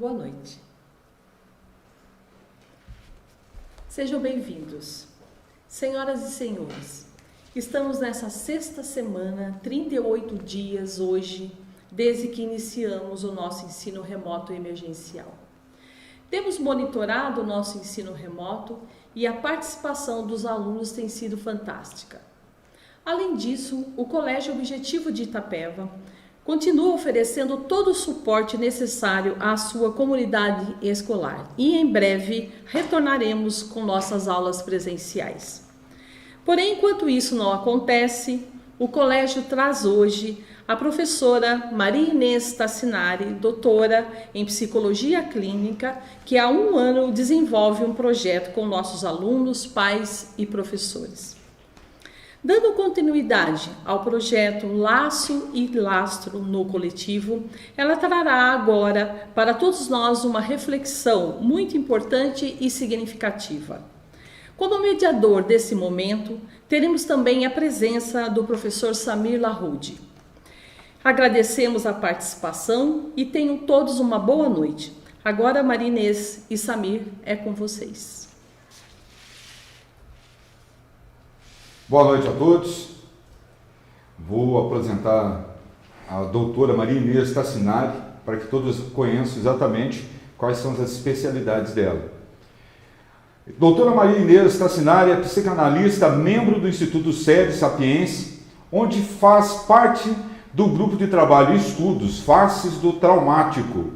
Boa noite. Sejam bem-vindos. Senhoras e senhores, estamos nessa sexta semana, 38 dias hoje, desde que iniciamos o nosso ensino remoto emergencial. Temos monitorado o nosso ensino remoto e a participação dos alunos tem sido fantástica. Além disso, o Colégio Objetivo de Itapeva continua oferecendo todo o suporte necessário à sua comunidade escolar e em breve retornaremos com nossas aulas presenciais. Porém, enquanto isso não acontece, o colégio traz hoje a professora Maria Inês Tassinari, doutora em Psicologia Clínica, que há 1 ano desenvolve um projeto com nossos alunos, pais e professores. Dando continuidade ao projeto Laço e Lastro no Coletivo, ela trará agora para todos nós uma reflexão muito importante e significativa. Como mediador desse momento, teremos também a presença do professor Samir Laroude. Agradecemos a participação e tenham todos uma boa noite. Agora, Maria Inês e Samir, é com vocês. Boa noite a todos. Vou apresentar a doutora Maria Inês Tassinari para que todos conheçam exatamente quais são as especialidades dela. Doutora Maria Inês Tassinari é psicanalista, membro do Instituto Sede Sapiense, onde faz parte do grupo de trabalho e estudos Faces do Traumático.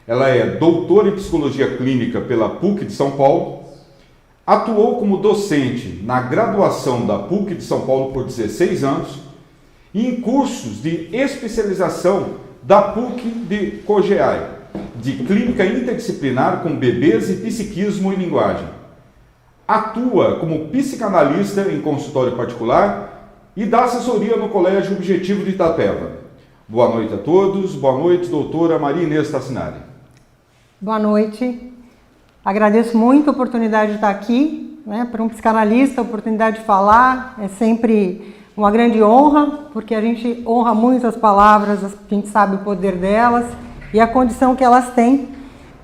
Ela é doutora em Psicologia Clínica pela PUC de São Paulo. Atuou como docente na graduação da PUC de São Paulo por 16 anos e em cursos de especialização da PUC de Cojeai, de Clínica Interdisciplinar com Bebês e Psiquismo e Linguagem. Atua como psicanalista em consultório particular e dá assessoria no Colégio Objetivo de Itapeva. Boa noite a todos. Boa noite, doutora Maria Inês Tassinari. Boa noite. Agradeço muito a oportunidade de estar aqui, para um psicanalista, a oportunidade de falar, é sempre uma grande honra, porque a gente honra muito as palavras, a gente sabe o poder delas e a condição que elas têm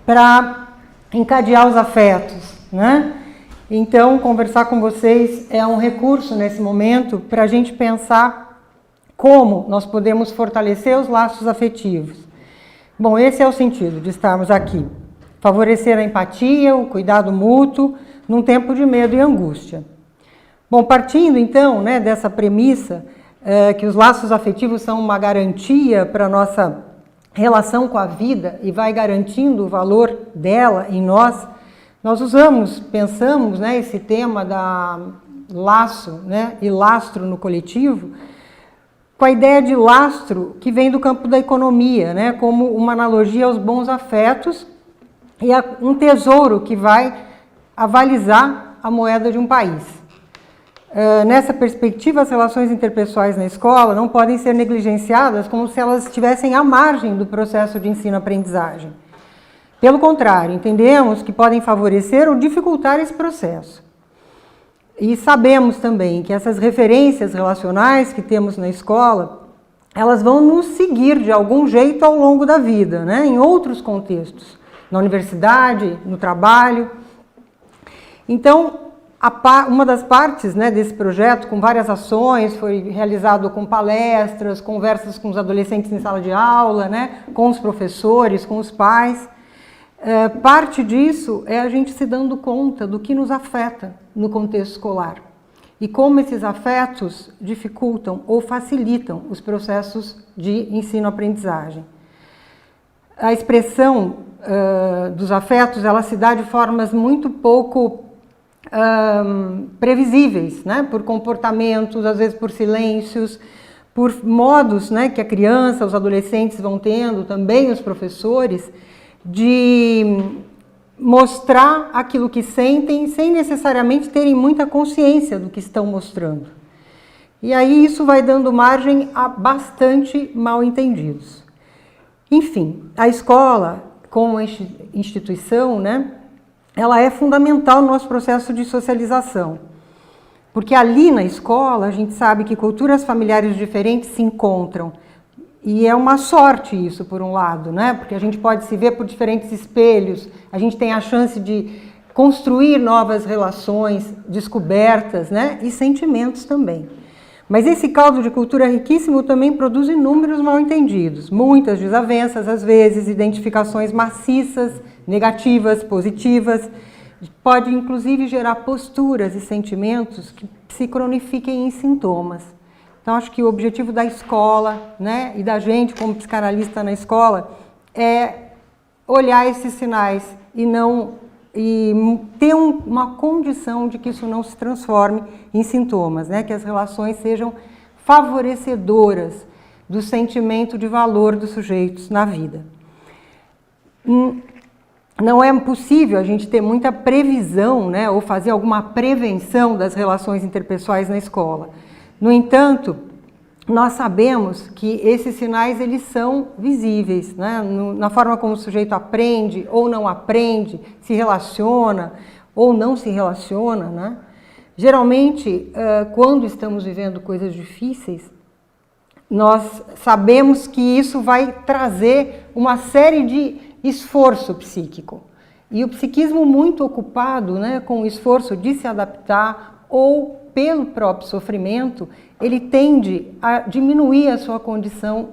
para encadear os afetos, Então, conversar com vocês é um recurso nesse momento para a gente pensar como nós podemos fortalecer os laços afetivos. Bom, esse é o sentido de estarmos aqui. Favorecer a empatia, o cuidado mútuo, num tempo de medo e angústia. Bom, partindo então dessa premissa, que os laços afetivos são uma garantia para a nossa relação com a vida e vai garantindo o valor dela em nós, nós pensamos esse tema da laço e lastro no coletivo, com a ideia de lastro que vem do campo da economia, como uma analogia aos bons afetos, e um tesouro que vai avalizar a moeda de um país. Nessa perspectiva, as relações interpessoais na escola não podem ser negligenciadas como se elas estivessem à margem do processo de ensino-aprendizagem. Pelo contrário, entendemos que podem favorecer ou dificultar esse processo. E sabemos também que essas referências relacionais que temos na escola, elas vão nos seguir de algum jeito ao longo da vida, em outros contextos. Na universidade, no trabalho. Então, uma das partes desse projeto, com várias ações, foi realizado com palestras, conversas com os adolescentes em sala de aula, com os professores, com os pais. Parte disso é a gente se dando conta do que nos afeta no contexto escolar e como esses afetos dificultam ou facilitam os processos de ensino-aprendizagem. A expressão dos afetos, ela se dá de formas muito pouco previsíveis, por comportamentos, às vezes por silêncios, por modos que a criança, os adolescentes vão tendo, também os professores, de mostrar aquilo que sentem sem necessariamente terem muita consciência do que estão mostrando. E aí isso vai dando margem a bastante mal-entendidos. Enfim, a escola, como instituição, ela é fundamental no nosso processo de socialização. Porque ali na escola, a gente sabe que culturas familiares diferentes se encontram E é uma sorte isso, por um lado, né? Porque a gente pode se ver por diferentes espelhos, a gente tem a chance de construir novas relações, descobertas, né? E sentimentos também. Mas esse caldo de cultura riquíssimo também produz inúmeros mal-entendidos, muitas desavenças, às vezes, identificações maciças, negativas, positivas. Pode, inclusive, gerar posturas e sentimentos que se cronifiquem em sintomas. Então, acho que o objetivo da escola, né, e da gente como psicanalista na escola é olhar esses sinais e ter uma condição de que isso não se transforme em sintomas, né, que as relações sejam favorecedoras do sentimento de valor dos sujeitos na vida. Não é possível a gente ter muita previsão, né, ou fazer alguma prevenção das relações interpessoais na escola. No entanto, nós sabemos que esses sinais eles são visíveis, né, na forma como o sujeito aprende ou não aprende, se relaciona ou não se relaciona, né? Geralmente, quando estamos vivendo coisas difíceis, nós sabemos que isso vai trazer uma série de esforço psíquico. E o psiquismo muito ocupado, né, com o esforço de se adaptar ou pelo próprio sofrimento, ele tende a diminuir a sua condição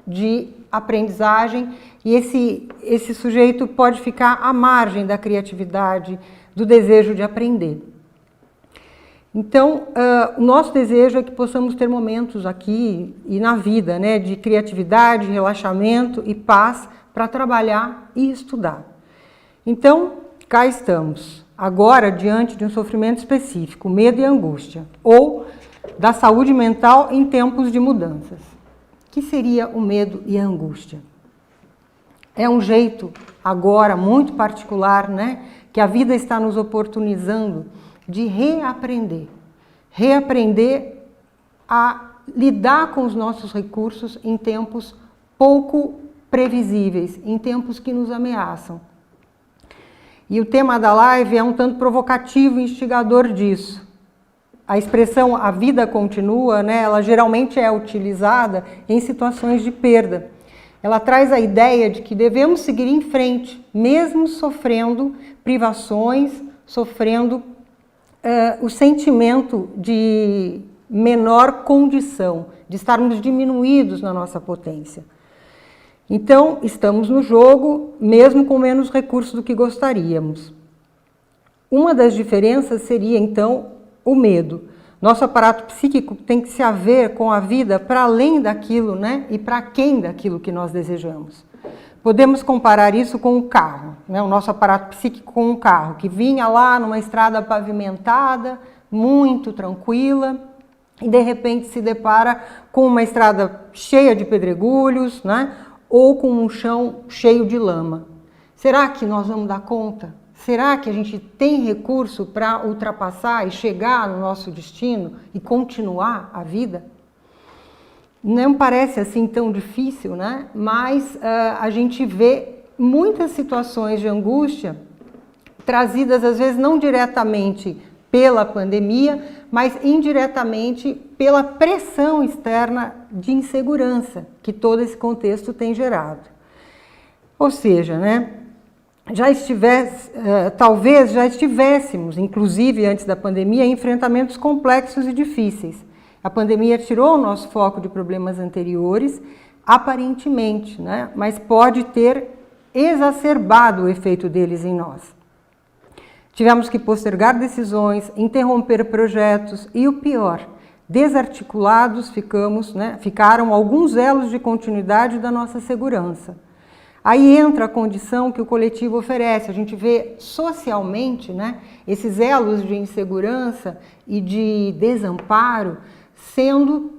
de aprendizagem e esse sujeito pode ficar à margem da criatividade, do desejo de aprender. Então, o nosso desejo é que possamos ter momentos aqui e na vida, né, de criatividade, relaxamento e paz para trabalhar e estudar. Então, cá estamos, agora diante de um sofrimento específico, medo e angústia, ou da saúde mental em tempos de mudanças. O que seria o medo e a angústia? É um jeito, agora, muito particular, né, que a vida está nos oportunizando de reaprender a lidar com os nossos recursos em tempos pouco previsíveis, em tempos que nos ameaçam. E o tema da live é um tanto provocativo e instigador disso. A expressão "a vida continua", né, ela geralmente é utilizada em situações de perda. Ela traz a ideia de que devemos seguir em frente, mesmo sofrendo privações, sofrendo o sentimento de menor condição, de estarmos diminuídos na nossa potência. Então, estamos no jogo, mesmo com menos recursos do que gostaríamos. Uma das diferenças seria, então, o medo. Nosso aparato psíquico tem que se haver com a vida para além daquilo, né? E para quem daquilo que nós desejamos. Podemos comparar isso com um carro, né? O nosso aparato psíquico com um carro que vinha lá numa estrada pavimentada, muito tranquila, e de repente se depara com uma estrada cheia de pedregulhos, né? Ou com um chão cheio de lama. Será que nós vamos dar conta? Será que a gente tem recurso para ultrapassar e chegar no nosso destino e continuar a vida? Não parece assim tão difícil, né? Mas a gente vê muitas situações de angústia trazidas, às vezes, não diretamente pela pandemia, mas indiretamente pela pressão externa de insegurança que todo esse contexto tem gerado. Ou seja, né? Talvez já estivéssemos, inclusive antes da pandemia, em enfrentamentos complexos e difíceis. A pandemia tirou o nosso foco de problemas anteriores, aparentemente, né? Mas pode ter exacerbado o efeito deles em nós. Tivemos que postergar decisões, interromper projetos e, o pior, desarticulados ficaram alguns elos de continuidade da nossa segurança. Aí entra a condição que o coletivo oferece. A gente vê socialmente, né, esses elos de insegurança e de desamparo sendo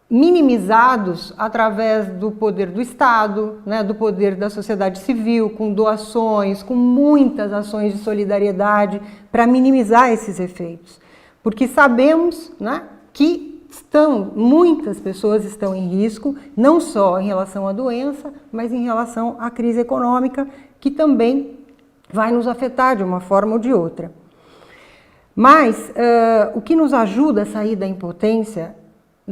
minimizados através do poder do Estado, né, do poder da sociedade civil, com doações, com muitas ações de solidariedade para minimizar esses efeitos. Porque sabemos, né, que muitas pessoas estão em risco, não só em relação à doença, mas em relação à crise econômica, que também vai nos afetar de uma forma ou de outra. Mas o que nos ajuda a sair da impotência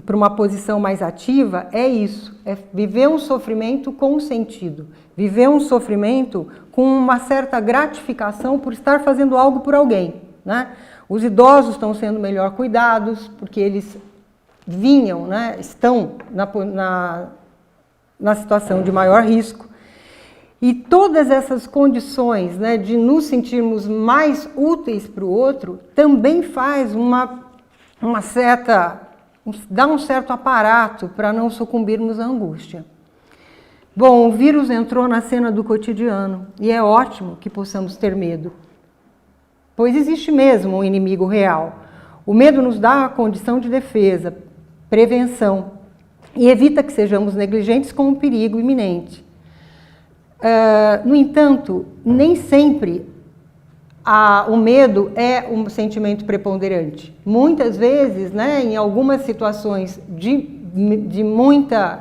para uma posição mais ativa é isso, é viver um sofrimento com sentido, viver um sofrimento com uma certa gratificação por estar fazendo algo por alguém, né? Os idosos estão sendo melhor cuidados, porque eles vinham, né, estão na situação de maior risco. E todas essas condições, né, de nos sentirmos mais úteis para o outro, também faz dá um certo aparato para não sucumbirmos à angústia. Bom, o vírus entrou na cena do cotidiano e é ótimo que possamos ter medo, pois existe mesmo um inimigo real. O medo nos dá a condição de defesa, prevenção e evita que sejamos negligentes com um perigo iminente. No entanto, nem sempre o medo é um sentimento preponderante. Muitas vezes, né, em algumas situações de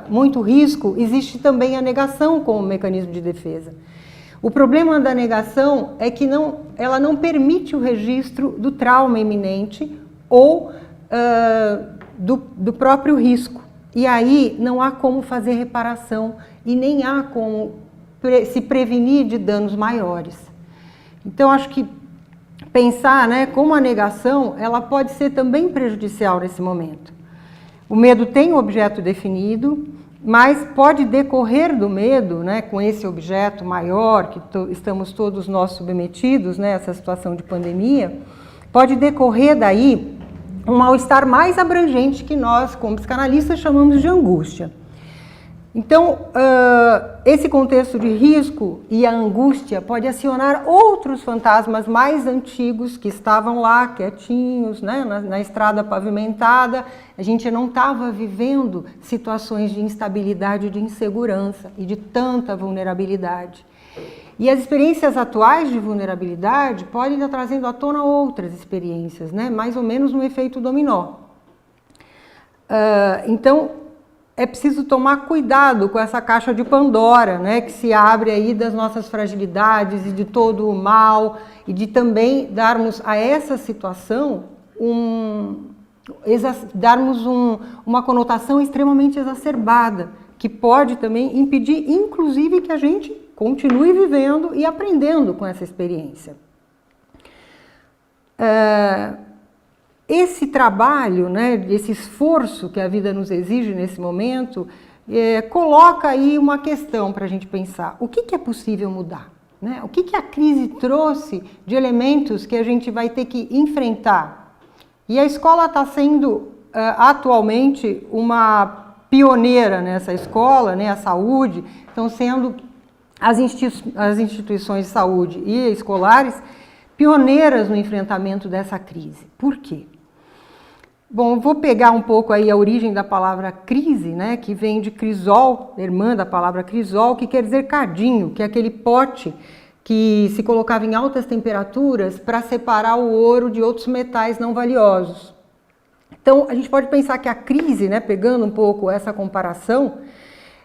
muito risco, existe também a negação como mecanismo de defesa. O problema da negação é que ela não permite o registro do trauma iminente ou do próprio risco. E aí não há como fazer reparação e nem há como se prevenir de danos maiores. Então, acho que pensar, né, como a negação, ela pode ser também prejudicial nesse momento. O medo tem um objeto definido, mas pode decorrer do medo, né, com esse objeto maior, que estamos todos nós submetidos, né, essa situação de pandemia, pode decorrer daí um mal-estar mais abrangente que nós, como psicanalistas, chamamos de angústia. Então, esse contexto de risco e a angústia pode acionar outros fantasmas mais antigos que estavam lá, quietinhos, né, na estrada pavimentada. A gente não estava vivendo situações de instabilidade, de insegurança e de tanta vulnerabilidade. E as experiências atuais de vulnerabilidade podem estar trazendo à tona outras experiências, né, mais ou menos no efeito dominó. Então, é preciso tomar cuidado com essa caixa de Pandora, né, que se abre aí das nossas fragilidades e de todo o mal, e de também darmos a essa situação uma conotação extremamente exacerbada, que pode também impedir, inclusive, que a gente continue vivendo e aprendendo com essa experiência. Esse trabalho, né, esse esforço que a vida nos exige nesse momento, coloca aí uma questão para a gente pensar. O que é possível mudar? Né? O que a crise trouxe de elementos que a gente vai ter que enfrentar? E a escola está sendo, atualmente, uma pioneira nessa escola, né, a saúde, estão sendo as instituições de saúde e escolares pioneiras no enfrentamento dessa crise. Por quê? Bom, vou pegar um pouco aí a origem da palavra crise, né, que vem de crisol, irmã da palavra crisol, que quer dizer cadinho, que é aquele pote que se colocava em altas temperaturas para separar o ouro de outros metais não valiosos. Então, a gente pode pensar que a crise, né, pegando um pouco essa comparação,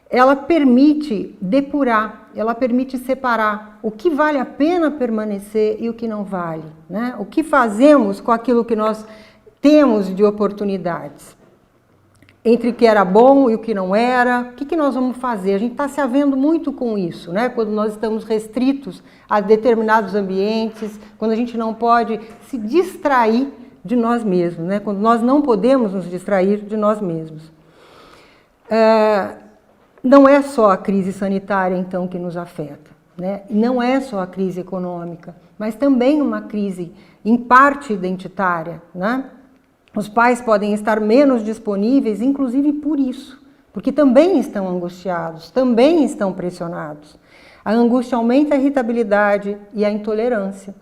ela permite depurar, ela permite separar o que vale a pena permanecer e o que não vale, né? O que fazemos com aquilo que nós temos de oportunidades, entre o que era bom e o que não era. O que nós vamos fazer? A gente está se havendo muito com isso, né? Quando nós estamos restritos a determinados ambientes, quando a gente não pode se distrair de nós mesmos, né? Quando nós não podemos nos distrair de nós mesmos. Não é só a crise sanitária, então, que nos afeta, né? Não é só a crise econômica, mas também uma crise, em parte, identitária, né? Os pais podem estar menos disponíveis, inclusive por isso, porque também estão angustiados, também estão pressionados. A angústia aumenta a irritabilidade e a intolerância.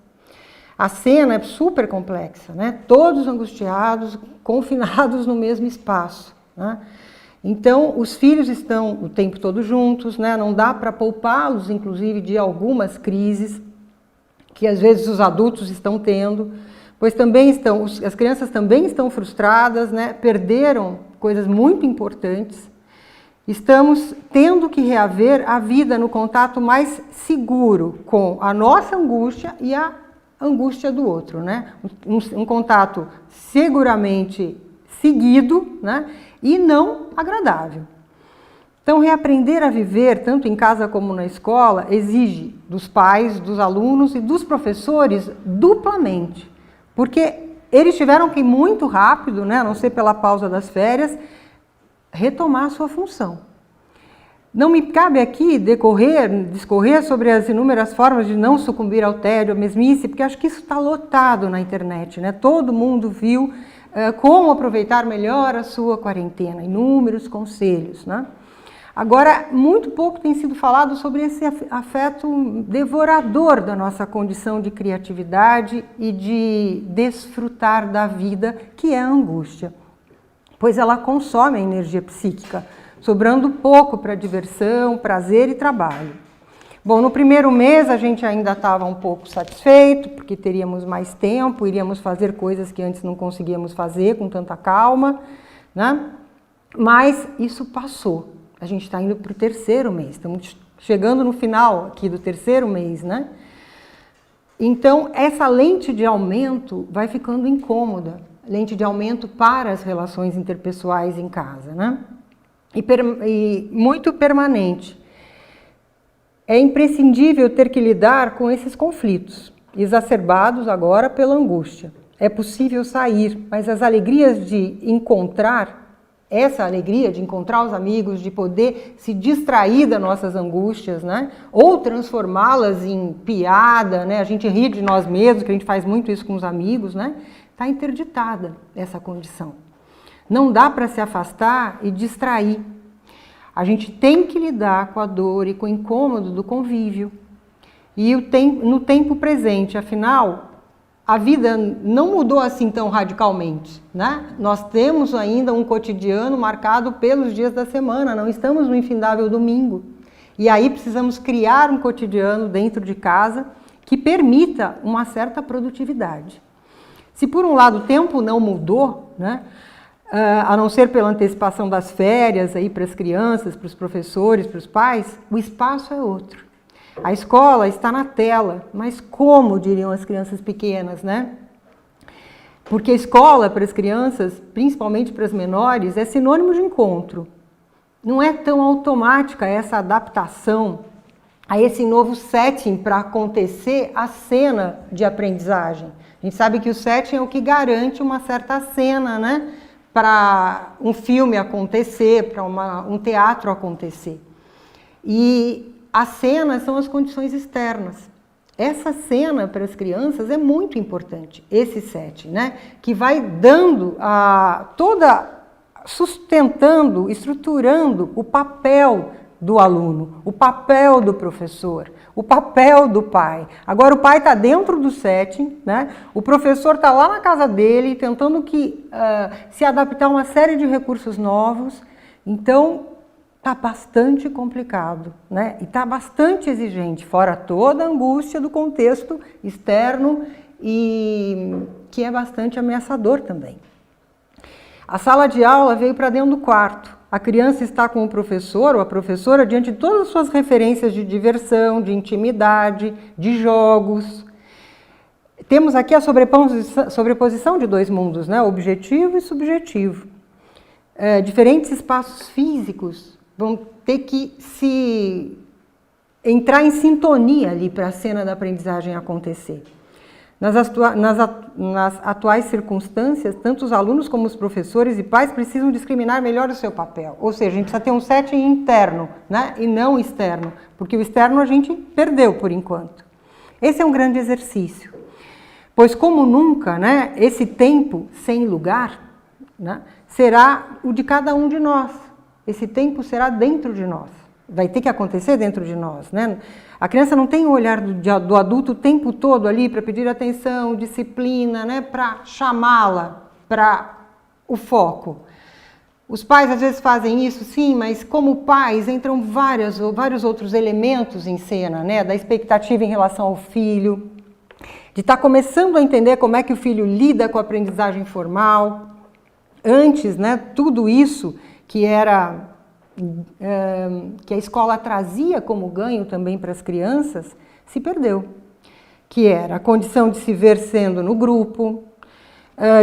A cena é super complexa, né? Todos angustiados, confinados no mesmo espaço, né? Então, os filhos estão o tempo todo juntos, né? Não dá para poupá-los, inclusive, de algumas crises que às vezes os adultos estão tendo, pois também as crianças também estão frustradas, né? Perderam coisas muito importantes. Estamos tendo que reaver a vida no contato mais seguro com a nossa angústia e a angústia do outro, né? Um contato seguramente seguido, né, e não agradável. Então, reaprender a viver, tanto em casa como na escola, exige dos pais, dos alunos e dos professores duplamente, porque eles tiveram que muito rápido, né, a não ser pela pausa das férias, retomar a sua função. Não me cabe aqui discorrer sobre as inúmeras formas de não sucumbir ao tédio, à mesmice, porque acho que isso está lotado na internet, né? Todo mundo viu como aproveitar melhor a sua quarentena, inúmeros conselhos, né? Agora, muito pouco tem sido falado sobre esse afeto devorador da nossa condição de criatividade e de desfrutar da vida, que é a angústia, pois ela consome a energia psíquica, sobrando pouco para diversão, prazer e trabalho. Bom, no primeiro mês a gente ainda estava um pouco satisfeito, porque teríamos mais tempo, iríamos fazer coisas que antes não conseguíamos fazer com tanta calma, né? Mas isso passou. A gente está indo para o terceiro mês, estamos chegando no final aqui do terceiro mês, né? Então, essa lente de aumento vai ficando incômoda, lente de aumento para as relações interpessoais em casa, né? E muito permanente. É imprescindível ter que lidar com esses conflitos, exacerbados agora pela angústia. É possível sair, mas as alegrias de encontrar, essa alegria de encontrar os amigos, de poder se distrair das nossas angústias, né? Ou transformá-las em piada, né? A gente ri de nós mesmos, que a gente faz muito isso com os amigos, né? Está interditada essa condição. Não dá para se afastar e distrair. A gente tem que lidar com a dor e com o incômodo do convívio. E no tempo presente, afinal, a vida não mudou assim tão radicalmente, né? Nós temos ainda um cotidiano marcado pelos dias da semana, não estamos no infindável domingo. E aí precisamos criar um cotidiano dentro de casa que permita uma certa produtividade. Se por um lado o tempo não mudou, né? A não ser pela antecipação das férias aí para as crianças, para os professores, para os pais, o espaço é outro. A escola está na tela, mas como diriam as crianças pequenas, né? Porque a escola para as crianças, principalmente para as menores, é sinônimo de encontro. Não é tão automática essa adaptação a esse novo setting para acontecer a cena de aprendizagem. A gente sabe que o setting é o que garante uma certa cena, né? Para um filme acontecer, para um teatro acontecer. E as cenas são as condições externas. Essa cena para as crianças é muito importante, esse setting, né? Que vai dando sustentando, estruturando o papel do aluno, o papel do professor, o papel do pai. Agora o pai está dentro do setting, né? O professor está lá na casa dele tentando se adaptar a uma série de recursos novos. Então está bastante complicado, né? E está bastante exigente, fora toda a angústia do contexto externo e que é bastante ameaçador também. A sala de aula veio para dentro do quarto. A criança está com o professor ou a professora diante de todas as suas referências de diversão, de intimidade, de jogos. Temos aqui a sobreposição de dois mundos, né? Objetivo e subjetivo. Diferentes espaços físicos vão ter que entrar em sintonia ali para a cena da aprendizagem acontecer. Nas atuais circunstâncias, tanto os alunos como os professores e pais precisam discriminar melhor o seu papel. Ou seja, a gente precisa ter um setting interno, né? E não externo, porque o externo a gente perdeu por enquanto. Esse é um grande exercício, pois como nunca, né, esse tempo sem lugar, né, será o de cada um de nós. Esse tempo será dentro de nós. Vai ter que acontecer dentro de nós, né? A criança não tem o olhar do adulto o tempo todo ali para pedir atenção, disciplina, né? Para chamá-la para o foco. Os pais às vezes fazem isso, sim, mas como pais entram vários outros elementos em cena, né? Da expectativa em relação ao filho, de estar começando a entender como é que o filho lida com a aprendizagem formal. Antes, né? Tudo isso que a escola trazia como ganho também para as crianças, se perdeu. Que era a condição de se ver sendo no grupo,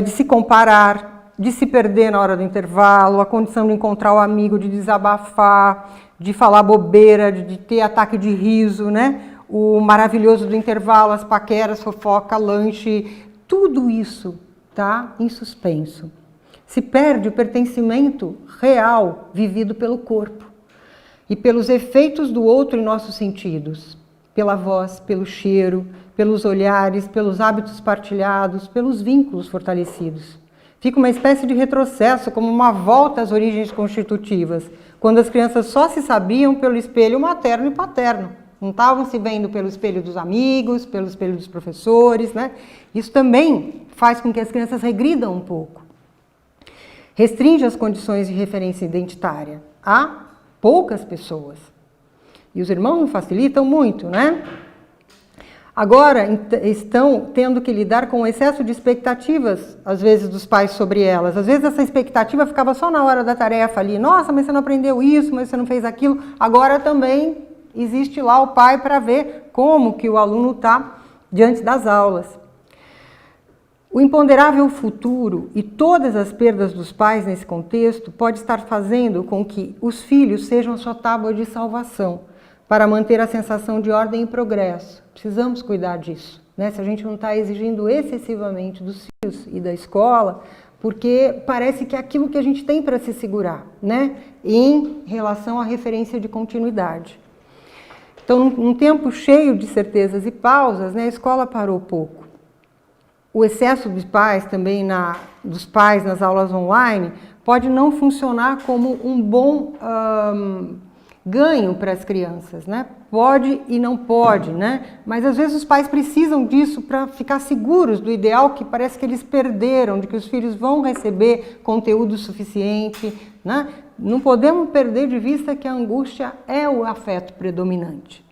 de se comparar, de se perder na hora do intervalo, a condição de encontrar o amigo, de desabafar, de falar bobeira, de ter ataque de riso, né? O maravilhoso do intervalo, as paqueras, fofoca, lanche, tudo isso está em suspenso. Se perde o pertencimento real vivido pelo corpo e pelos efeitos do outro em nossos sentidos, pela voz, pelo cheiro, pelos olhares, pelos hábitos partilhados, pelos vínculos fortalecidos. Fica uma espécie de retrocesso, como uma volta às origens constitutivas, quando as crianças só se sabiam pelo espelho materno e paterno. Não estavam se vendo pelo espelho dos amigos, pelo espelho dos professores, né? Isso também faz com que as crianças regridam um pouco. Restringe as condições de referência identitária a poucas pessoas. E os irmãos não facilitam muito, né? Agora estão tendo que lidar com o excesso de expectativas, às vezes, dos pais sobre elas. Às vezes essa expectativa ficava só na hora da tarefa ali. Nossa, mas você não aprendeu isso, mas você não fez aquilo. Agora também existe lá o pai para ver como que o aluno está diante das aulas. O imponderável futuro e todas as perdas dos pais nesse contexto pode estar fazendo com que os filhos sejam a sua tábua de salvação para manter a sensação de ordem e progresso. Precisamos cuidar disso, né? Se a gente não está exigindo excessivamente dos filhos e da escola, porque parece que é aquilo que a gente tem para se segurar, né? Em relação à referência de continuidade. Então, num tempo cheio de certezas e pausas, né, a escola parou pouco. O excesso dos pais também dos pais nas aulas online pode não funcionar como um bom ganho para as crianças, né? Pode e não pode, né? Mas às vezes os pais precisam disso para ficar seguros do ideal que parece que eles perderam, de que os filhos vão receber conteúdo suficiente, né? Não podemos perder de vista que a angústia é o afeto predominante.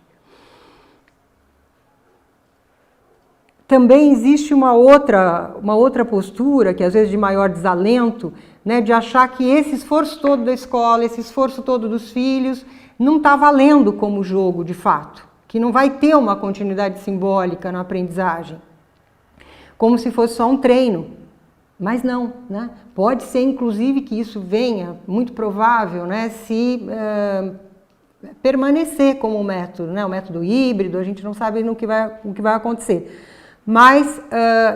Também existe uma outra postura, que às vezes de maior desalento, né, de achar que esse esforço todo da escola, esse esforço todo dos filhos, não está valendo como jogo de fato, que não vai ter uma continuidade simbólica na aprendizagem, como se fosse só um treino. Mas não, né? Pode ser inclusive que isso venha, muito provável, né, se permanecer como um método, né, o método híbrido, a gente não sabe o que vai acontecer. Mas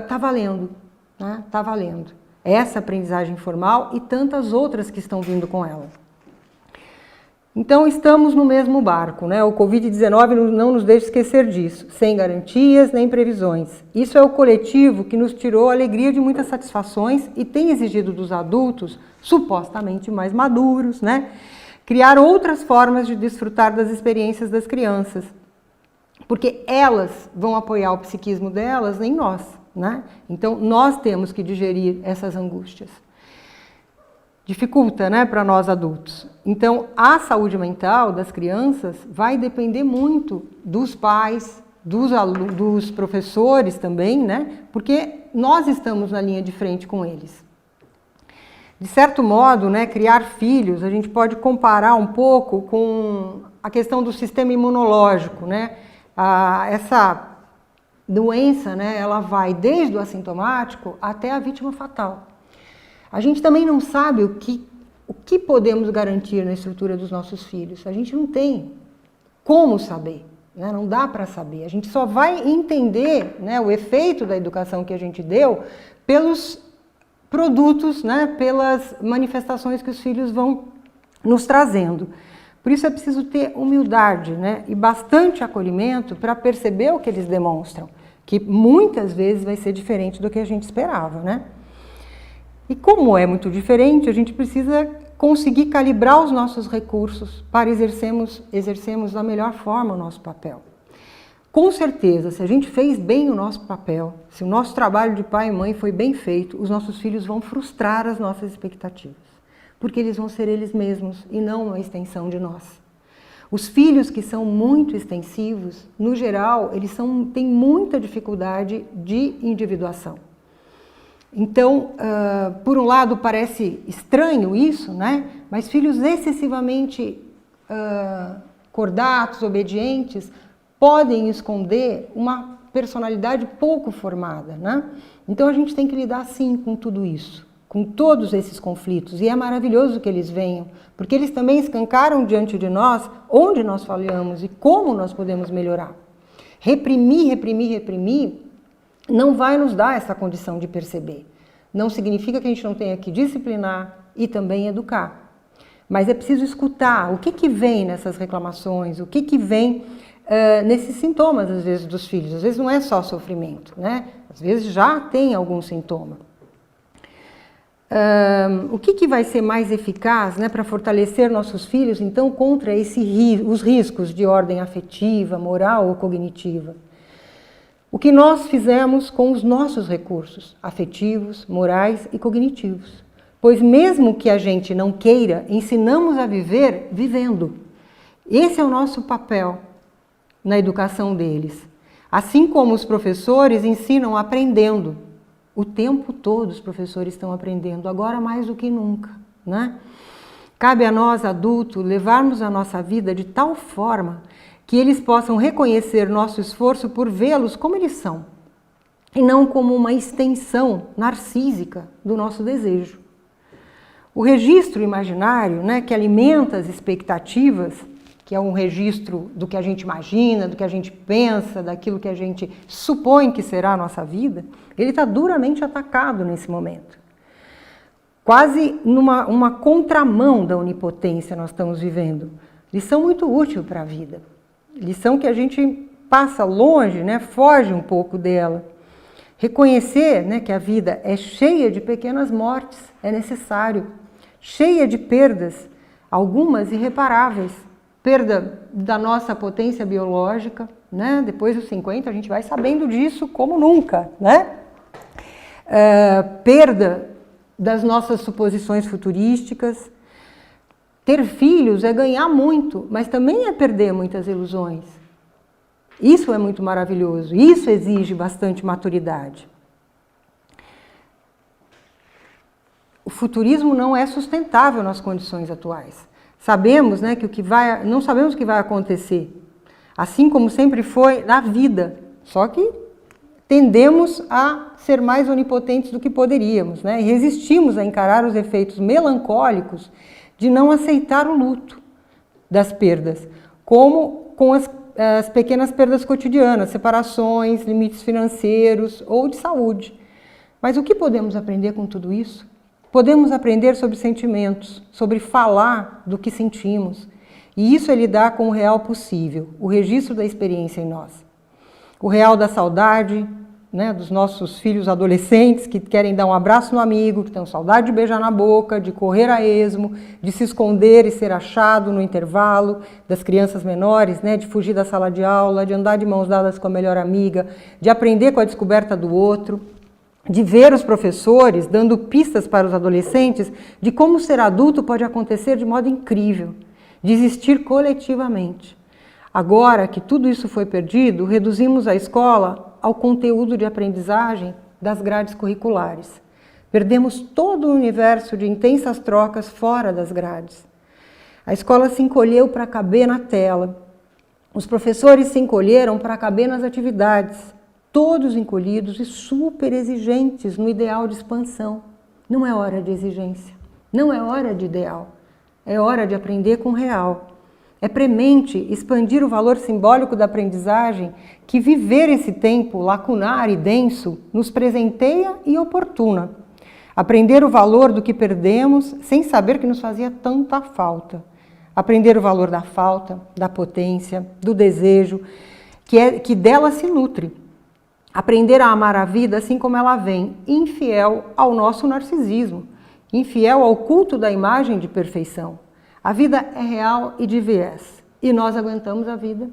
está valendo, né? Está valendo. Essa aprendizagem formal e tantas outras que estão vindo com ela. Então estamos no mesmo barco, né? O Covid-19 não nos deixa esquecer disso, sem garantias nem previsões. Isso é o coletivo que nos tirou a alegria de muitas satisfações e tem exigido dos adultos, supostamente mais maduros, né, criar outras formas de desfrutar das experiências das crianças. Porque elas vão apoiar o psiquismo delas, nem nós, né? Então, nós temos que digerir essas angústias. Dificulta, né, para nós adultos. Então, a saúde mental das crianças vai depender muito dos pais, dos professores também, né? Porque nós estamos na linha de frente com eles. De certo modo, né, criar filhos, a gente pode comparar um pouco com a questão do sistema imunológico, né? Essa doença, né, ela vai desde o assintomático até a vítima fatal. A gente também não sabe o que podemos garantir na estrutura dos nossos filhos. A gente não tem como saber, né? Não dá para saber. A gente só vai entender, né, o efeito da educação que a gente deu pelos produtos, né, pelas manifestações que os filhos vão nos trazendo. Por isso é preciso ter humildade, né, e bastante acolhimento para perceber o que eles demonstram, que muitas vezes vai ser diferente do que a gente esperava, né? E como é muito diferente, a gente precisa conseguir calibrar os nossos recursos para exercermos da melhor forma o nosso papel. Com certeza, se a gente fez bem o nosso papel, se o nosso trabalho de pai e mãe foi bem feito, os nossos filhos vão frustrar as nossas expectativas, porque eles vão ser eles mesmos e não uma extensão de nós. Os filhos que são muito extensivos, no geral, eles têm muita dificuldade de individuação. Então, por um lado, parece estranho isso, né? Mas filhos excessivamente cordatos, obedientes, podem esconder uma personalidade pouco formada, né? Então, a gente tem que lidar, sim, com tudo isso, com todos esses conflitos. E é maravilhoso que eles venham, porque eles também escancaram diante de nós onde nós falhamos e como nós podemos melhorar. Reprimir não vai nos dar essa condição de perceber. Não significa que a gente não tenha que disciplinar e também educar. Mas é preciso escutar o que vem nessas reclamações, o que vem nesses sintomas, às vezes, dos filhos. Às vezes não é só sofrimento, né? Às vezes já tem algum sintoma. O que vai ser mais eficaz, né, para fortalecer nossos filhos, então, contra os riscos de ordem afetiva, moral ou cognitiva? O que nós fizemos com os nossos recursos afetivos, morais e cognitivos. Pois mesmo que a gente não queira, ensinamos a viver vivendo. Esse é o nosso papel na educação deles. Assim como os professores ensinam aprendendo. O tempo todo os professores estão aprendendo, agora mais do que nunca, né? Cabe a nós, adultos, levarmos a nossa vida de tal forma que eles possam reconhecer nosso esforço por vê-los como eles são, e não como uma extensão narcísica do nosso desejo. O registro imaginário, né, que alimenta as expectativas, que é um registro do que a gente imagina, do que a gente pensa, daquilo que a gente supõe que será a nossa vida, ele está duramente atacado nesse momento. Quase numa contramão da onipotência nós estamos vivendo. Lição muito útil para a vida. Lição que a gente passa longe, né, foge um pouco dela. Reconhecer, né, que a vida é cheia de pequenas mortes, é necessário. Cheia de perdas, algumas irreparáveis. Perda da nossa potência biológica, né? Depois dos 50 a gente vai sabendo disso como nunca, né? Perda das nossas suposições futurísticas. Ter filhos é ganhar muito, mas também é perder muitas ilusões. Isso é muito maravilhoso, isso exige bastante maturidade. O futurismo não é sustentável nas condições atuais. Sabemos, né, não sabemos o que vai acontecer, assim como sempre foi na vida, só que tendemos a ser mais onipotentes do que poderíamos, né, e resistimos a encarar os efeitos melancólicos de não aceitar o luto das perdas, como com as pequenas perdas cotidianas, separações, limites financeiros ou de saúde. Mas o que podemos aprender com tudo isso? Podemos aprender sobre sentimentos, sobre falar do que sentimos. E isso é lidar com o real possível, o registro da experiência em nós. O real da saudade, né, dos nossos filhos adolescentes que querem dar um abraço no amigo, que estão saudade de beijar na boca, de correr a esmo, de se esconder e ser achado no intervalo, das crianças menores, né, de fugir da sala de aula, de andar de mãos dadas com a melhor amiga, de aprender com a descoberta do outro, de ver os professores dando pistas para os adolescentes de como ser adulto pode acontecer de modo incrível, de existir coletivamente. Agora que tudo isso foi perdido, reduzimos a escola ao conteúdo de aprendizagem das grades curriculares. Perdemos todo o universo de intensas trocas fora das grades. A escola se encolheu para caber na tela. Os professores se encolheram para caber nas atividades. Todos encolhidos e super exigentes no ideal de expansão. Não é hora de exigência, não é hora de ideal, é hora de aprender com o real. É premente expandir o valor simbólico da aprendizagem que viver esse tempo lacunar e denso nos presenteia e oportuna. Aprender o valor do que perdemos sem saber que nos fazia tanta falta. Aprender o valor da falta, da potência, do desejo, que dela se nutre. Aprender a amar a vida assim como ela vem, infiel ao nosso narcisismo, infiel ao culto da imagem de perfeição. A vida é real e de viés, e nós aguentamos a vida.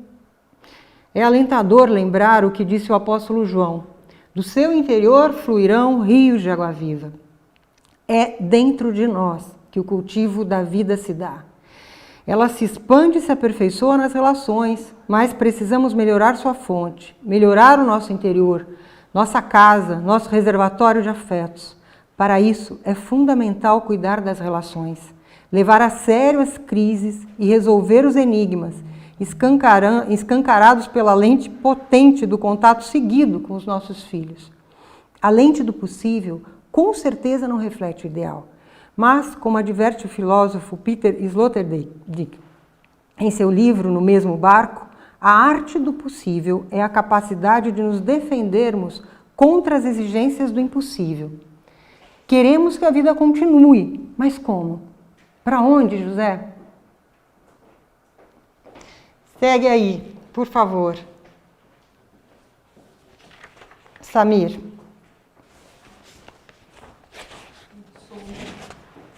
É alentador lembrar o que disse o apóstolo João: do seu interior fluirão rios de água viva. É dentro de nós que o cultivo da vida se dá. Ela se expande e se aperfeiçoa nas relações, mas precisamos melhorar sua fonte, melhorar o nosso interior, nossa casa, nosso reservatório de afetos. Para isso, é fundamental cuidar das relações, levar a sério as crises e resolver os enigmas, escancarados pela lente potente do contato seguido com os nossos filhos. A lente do possível com certeza não reflete o ideal. Mas, como adverte o filósofo Peter Sloterdijk em seu livro No Mesmo Barco, a arte do possível é a capacidade de nos defendermos contra as exigências do impossível. Queremos que a vida continue, mas como? Para onde, José? Segue aí, por favor. Samir.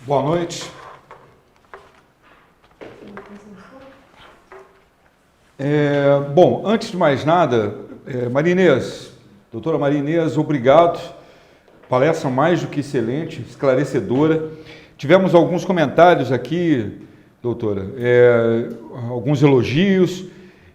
Boa noite. Bom, antes de mais nada, Maria Inês, doutora Maria Inês, obrigado. Palestra mais do que excelente, esclarecedora. Tivemos alguns comentários aqui, doutora, alguns elogios,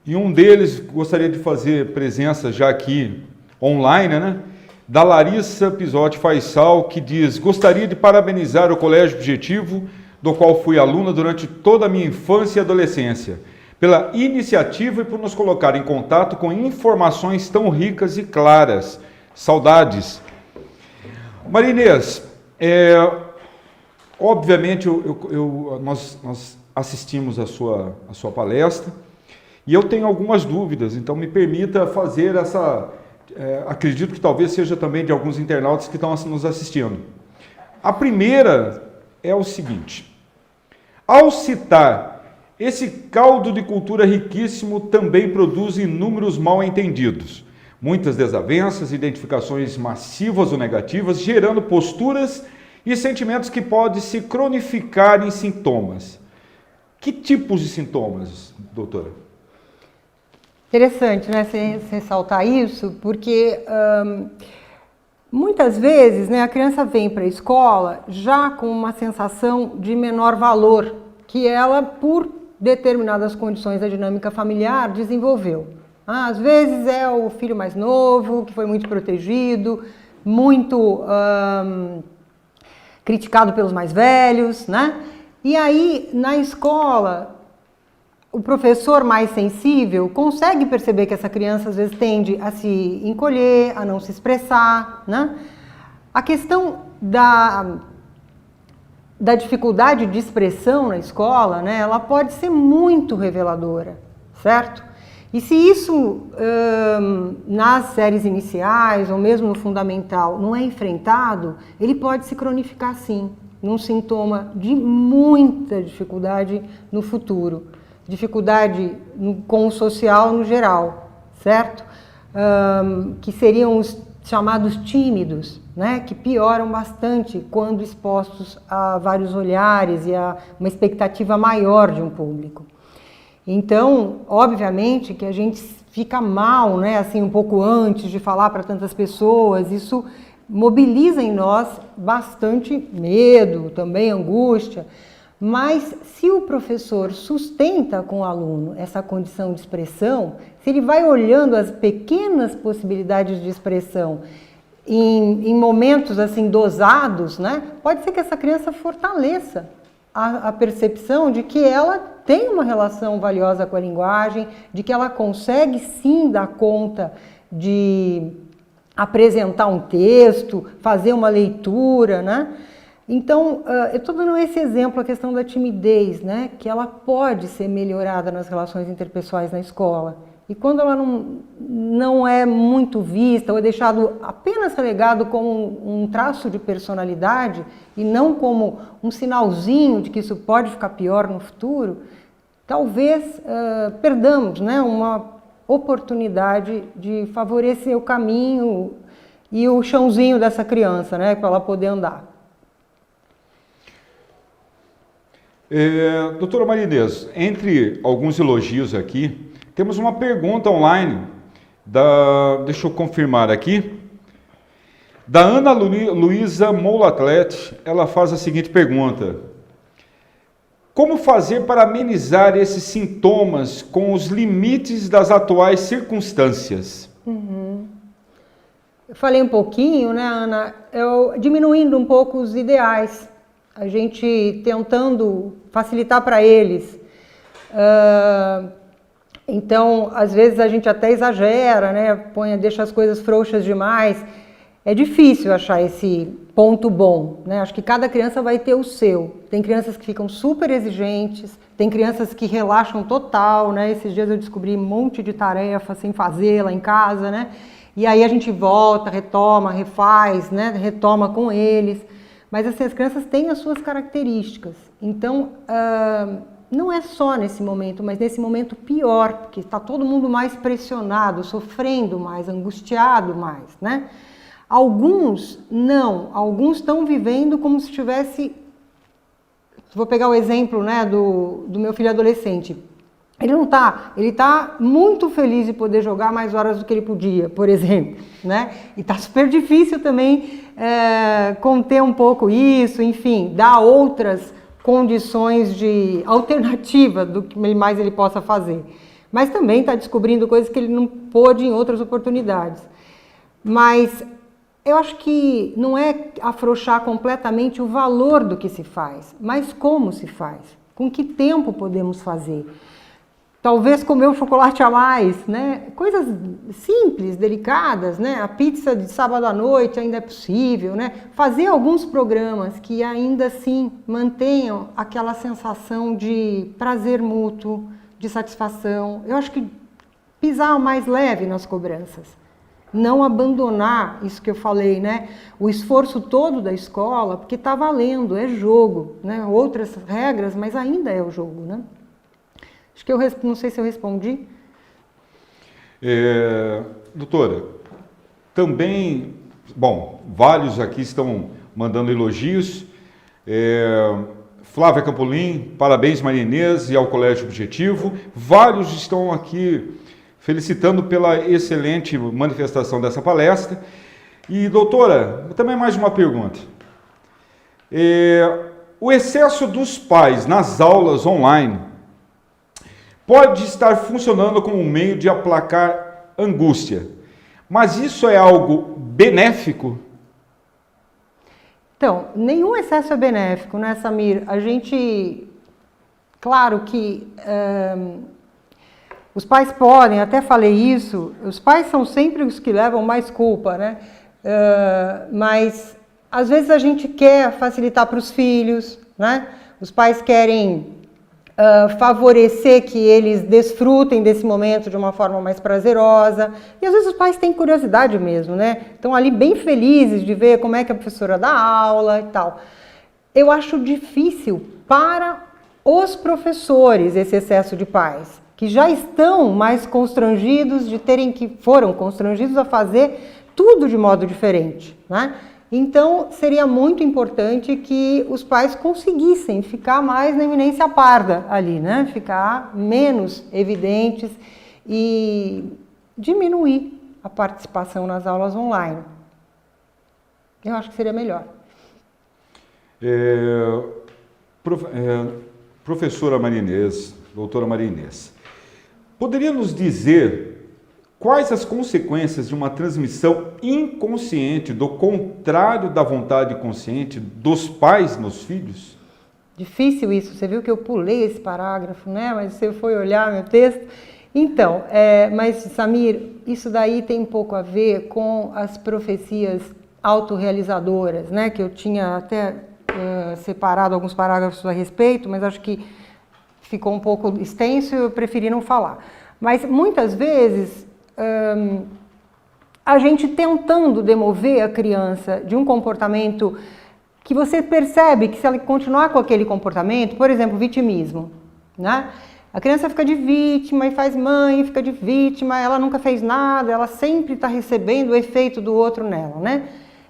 e um deles gostaria de fazer presença já aqui online, né? Da Larissa Pisotti Faisal, que diz: gostaria de parabenizar o Colégio Objetivo, do qual fui aluna durante toda a minha infância e adolescência, pela iniciativa e por nos colocar em contato com informações tão ricas e claras. Saudades. Maria Inês, obviamente nós assistimos a sua palestra e eu tenho algumas dúvidas, então me permita fazer acredito que talvez seja também de alguns internautas que estão nos assistindo. A primeira é o seguinte: ao citar esse caldo de cultura riquíssimo também produz inúmeros mal-entendidos, muitas desavenças, identificações massivas ou negativas, gerando posturas e sentimentos que podem se cronificar em sintomas. Que tipos de sintomas, doutora? Interessante, né, você ressaltar isso, porque muitas vezes, né, a criança vem para a escola já com uma sensação de menor valor que ela, por determinadas condições da dinâmica familiar, desenvolveu. Às vezes é o filho mais novo, que foi muito protegido, muito criticado pelos mais velhos, né? E aí, na escola, o professor mais sensível consegue perceber que essa criança às vezes tende a se encolher, a não se expressar, né? A questão da dificuldade de expressão na escola, né, ela pode ser muito reveladora, certo? E se isso nas séries iniciais ou mesmo no fundamental não é enfrentado, ele pode se cronificar sim, num sintoma de muita dificuldade no futuro. Dificuldade com o social no geral, certo? Que seriam os chamados tímidos, né? Que pioram bastante quando expostos a vários olhares e a uma expectativa maior de um público. Então, obviamente que a gente fica mal, né? Assim, um pouco antes de falar para tantas pessoas, isso mobiliza em nós bastante medo, também angústia. Mas se o professor sustenta com o aluno essa condição de expressão, se ele vai olhando as pequenas possibilidades de expressão em momentos assim dosados, né, pode ser que essa criança fortaleça a percepção de que ela tem uma relação valiosa com a linguagem, de que ela consegue sim dar conta de apresentar um texto, fazer uma leitura, né? Então, eu estou dando esse exemplo, a questão da timidez, né? Que ela pode ser melhorada nas relações interpessoais na escola. E quando ela não é muito vista ou é deixado apenas relegado como um traço de personalidade e não como um sinalzinho de que isso pode ficar pior no futuro, talvez perdamos, né, uma oportunidade de favorecer o caminho e o chãozinho dessa criança, né, para ela poder andar. Doutora Maria Inês, entre alguns elogios aqui, temos uma pergunta online, deixa eu confirmar aqui, da Ana Luísa Moulatlet. Ela faz a seguinte pergunta: como fazer para amenizar esses sintomas com os limites das atuais circunstâncias? Uhum. Eu falei um pouquinho, né, Ana, diminuindo um pouco os ideais, a gente tentando facilitar para eles. Então, às vezes a gente até exagera, né? Deixa as coisas frouxas demais. É difícil achar esse ponto bom, né? Acho que cada criança vai ter o seu. Tem crianças que ficam super exigentes, tem crianças que relaxam total, né? Esses dias eu descobri um monte de tarefa sem fazer lá em casa, né? E aí a gente volta, retoma, refaz, né? Retoma com eles. Mas assim, as crianças têm as suas características. Então, não é só nesse momento, mas nesse momento pior, porque está todo mundo mais pressionado, sofrendo mais, angustiado mais, né? Alguns não, alguns estão vivendo como se tivesse... Vou pegar o exemplo, né, do meu filho adolescente. Ele não tá, ele tá muito feliz de poder jogar mais horas do que ele podia, por exemplo, né? E tá super difícil também conter um pouco isso, enfim, dar outras condições de alternativa do que mais ele possa fazer. Mas também está descobrindo coisas que ele não pôde em outras oportunidades. Mas eu acho que não é afrouxar completamente o valor do que se faz, mas como se faz, com que tempo podemos fazer. Talvez comer um chocolate a mais, né? Coisas simples, delicadas, né? A pizza de sábado à noite ainda é possível, né? Fazer alguns programas que ainda assim mantenham aquela sensação de prazer mútuo, de satisfação. Eu acho que pisar mais leve nas cobranças. Não abandonar isso que eu falei, né? O esforço todo da escola, porque está valendo, é jogo, né? Outras regras, mas ainda é o jogo, né? Acho que eu não sei se eu respondi. Doutora, também, bom, vários aqui estão mandando elogios. Flávia Campolim, parabéns Maria Inês e ao Colégio Objetivo. Vários estão aqui felicitando pela excelente manifestação dessa palestra. E, doutora, também mais uma pergunta. O excesso dos pais nas aulas online pode estar funcionando como um meio de aplacar angústia, mas isso é algo benéfico? Então, nenhum excesso é benéfico, né, Samir? A gente, claro que os pais podem, até falei isso, os pais são sempre os que levam mais culpa, né? Mas às vezes a gente quer facilitar para os filhos, né? Os pais querem favorecer que eles desfrutem desse momento de uma forma mais prazerosa. E às vezes os pais têm curiosidade mesmo, né? Estão ali bem felizes de ver como é que a professora dá aula e tal. Eu acho difícil para os professores esse excesso de pais, que já estão mais constrangidos foram constrangidos a fazer tudo de modo diferente, né? Então, seria muito importante que os pais conseguissem ficar mais na eminência parda ali, né? Ficar menos evidentes e diminuir a participação nas aulas online. Eu acho que seria melhor. Professora Maria Inês, doutora Maria Inês, poderia nos dizer quais as consequências de uma transmissão inconsciente, do contrário da vontade consciente, dos pais nos filhos? Difícil isso, você viu que eu pulei esse parágrafo, né? Mas você foi olhar meu texto. Então, mas Samir, isso daí tem um pouco a ver com as profecias autorrealizadoras, né? Que eu tinha até separado alguns parágrafos a respeito, mas acho que ficou um pouco extenso e eu preferi não falar. Mas muitas vezes a gente tentando demover a criança de um comportamento que você percebe que se ela continuar com aquele comportamento, por exemplo, vitimismo, né? A criança fica de vítima e faz mãe, fica de vítima, ela nunca fez nada, ela sempre está recebendo o efeito do outro nela, né?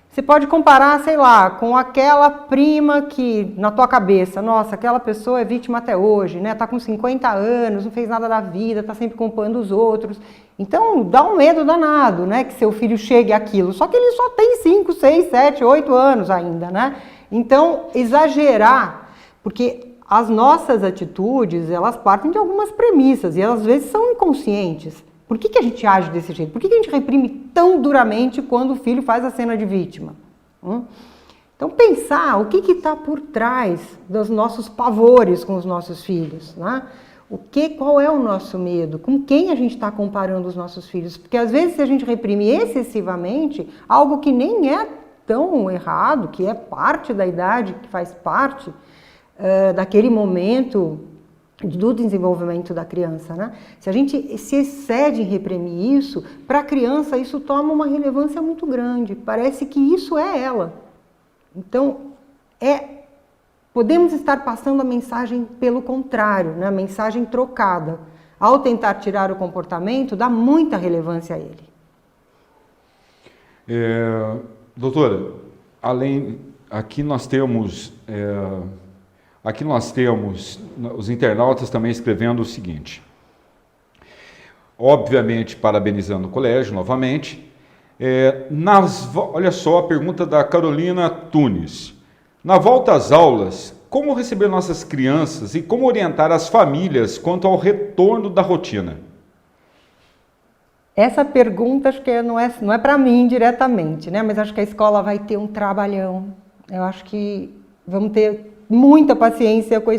Você pode comparar, sei lá, com aquela prima que, na tua cabeça, nossa, aquela pessoa é vítima até hoje, né? Tá com 50 anos, não fez nada da vida, tá sempre culpando os outros. Então, dá um medo danado, né? Que seu filho chegue àquilo. Só que ele só tem 5, 6, 7, 8 anos ainda, né? Então, exagerar, porque as nossas atitudes, elas partem de algumas premissas e elas, às vezes, são inconscientes. Por que a gente age desse jeito? Por que a gente reprime tão duramente quando o filho faz a cena de vítima? Então, pensar o que está por trás dos nossos pavores com os nossos filhos, né? Qual é o nosso medo? Com quem a gente está comparando os nossos filhos? Porque às vezes se a gente reprime excessivamente algo que nem é tão errado, que é parte da idade, que faz parte daquele momento do desenvolvimento da criança, né? Se a gente se excede em reprimir isso, para a criança isso toma uma relevância muito grande. Parece que isso é ela. Então, podemos estar passando a mensagem pelo contrário, né? A mensagem trocada. Ao tentar tirar o comportamento, dá muita relevância a ele. Doutora, aqui nós temos os internautas também escrevendo o seguinte. Obviamente, parabenizando o colégio novamente. Olha só a pergunta da Carolina Tunes. Na volta às aulas, como receber nossas crianças e como orientar as famílias quanto ao retorno da rotina? Essa pergunta acho que não é para mim diretamente, né? Mas acho que a escola vai ter um trabalhão. Eu acho que vamos ter muita paciência com a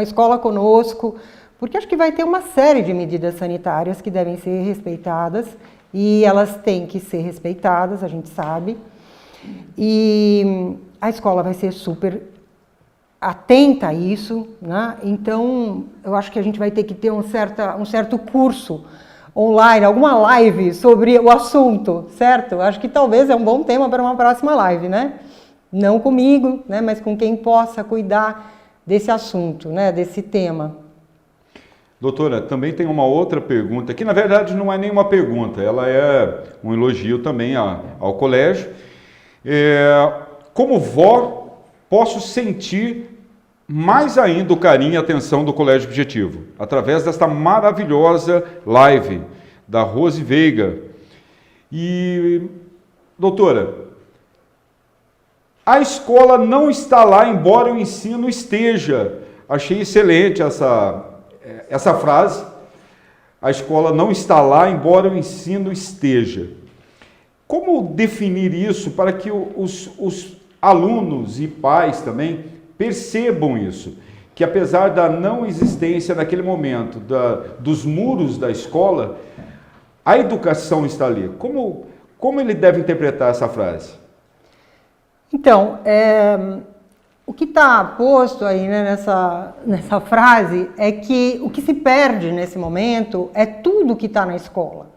escola conosco, porque acho que vai ter uma série de medidas sanitárias que devem ser respeitadas e elas têm que ser respeitadas, a gente sabe. E a escola vai ser super atenta a isso, né? Então eu acho que a gente vai ter que ter um certo curso online, alguma live sobre o assunto, certo? Acho que talvez é um bom tema para uma próxima live, né? Não comigo, né? Mas com quem possa cuidar desse assunto, né? Desse tema. Doutora, também tem uma outra pergunta, que na verdade não é nenhuma pergunta, ela é um elogio também ao colégio. Como vó, posso sentir mais ainda o carinho e a atenção do Colégio Objetivo, através desta maravilhosa live da Rose Veiga. E, doutora, a escola não está lá, embora o ensino esteja. Achei excelente essa frase. A escola não está lá, embora o ensino esteja. Como definir isso para que os alunos e pais também percebam isso? Que apesar da não existência naquele momento dos muros da escola, a educação está ali. Como ele deve interpretar essa frase? Então, o que está posto aí, né, nessa frase é que o que se perde nesse momento é tudo que está na escola.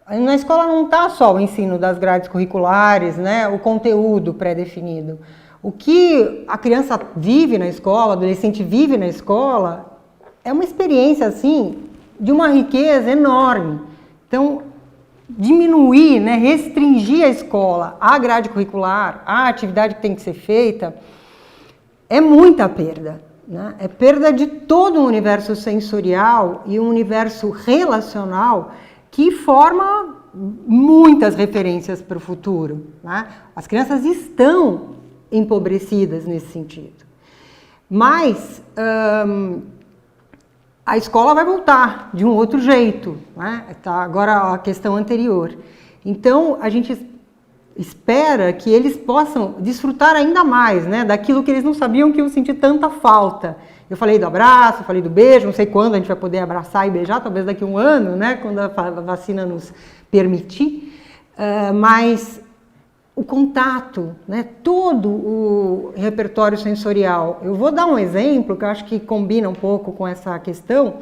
Na escola não está só o ensino das grades curriculares, né, o conteúdo pré-definido. O que a criança vive na escola, o adolescente vive na escola, é uma experiência, assim, de uma riqueza enorme. Então, diminuir, né, restringir a escola, a grade curricular, a atividade que tem que ser feita, é muita perda, né? É perda de todo um universo sensorial e um universo relacional que forma muitas referências para o futuro, né? As crianças estão empobrecidas nesse sentido. Mas a escola vai voltar de um outro jeito, né? Tá, agora a questão anterior. Então, a gente espera que eles possam desfrutar ainda mais, né, daquilo que eles não sabiam que iam sentir tanta falta. Eu falei do abraço, falei do beijo, não sei quando a gente vai poder abraçar e beijar, talvez daqui a um ano, né, quando a vacina nos permitir, mas o contato, né, todo o repertório sensorial. Eu vou dar um exemplo que eu acho que combina um pouco com essa questão.